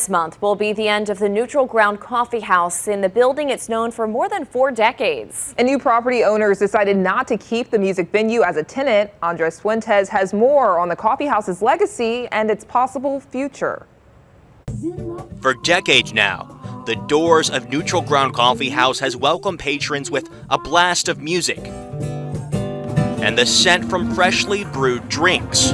This month will be the end of the Neutral Ground Coffeehouse in the building it's known for more than 4 decades. And new property owners decided not to keep the music venue as a tenant. Andres Fuentes has more on the coffeehouse's legacy and its possible future. For decades now, the doors of Neutral Ground Coffeehouse has welcomed patrons with a blast of music and the scent from freshly brewed drinks.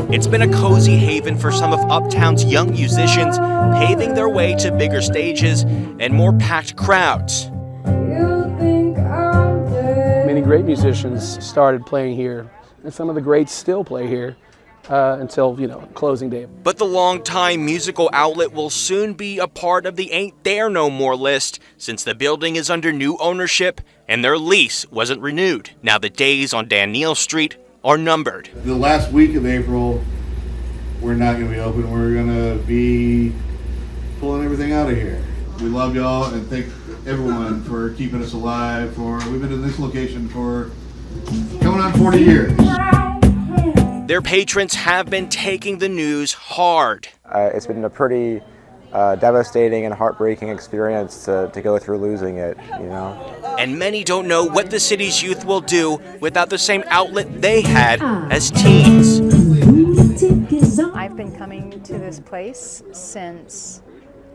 It's been a cozy haven for some of Uptown's young musicians, paving their way to bigger stages and more packed crowds. Many great musicians started playing here, and some of the greats still play here until, closing day. But the longtime musical outlet will soon be a part of the Ain't There No More list, since the building is under new ownership and their lease wasn't renewed. Now the days on Danneel Street are numbered. The last week of April, we're not going to be open. We're going to be pulling everything out of here. We love y'all and thank everyone for keeping us alive. We've been in this location for coming on 40 years. Their patrons have been taking the news hard. It's been a pretty devastating and heartbreaking experience to go through losing it, And many don't know what the city's youth will do without the same outlet they had as teens. I've been coming to this place since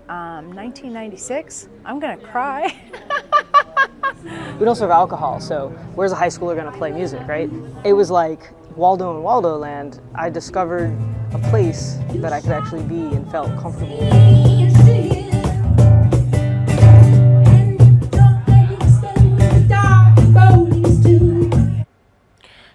1996. I'm gonna cry. We don't serve alcohol, so where's a high schooler gonna play music, right? It was like Waldo and Waldo land. I discovered a place that I could actually be and felt comfortable.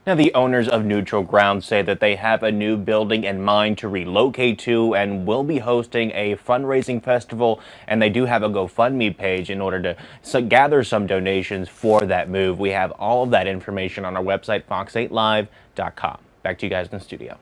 Now, the owners of Neutral Ground say that they have a new building in mind to relocate to and will be hosting a fundraising festival, and they do have a GoFundMe page in order to gather some donations for that move. We have all of that information on our website, fox8live.com. Back to you guys in the studio.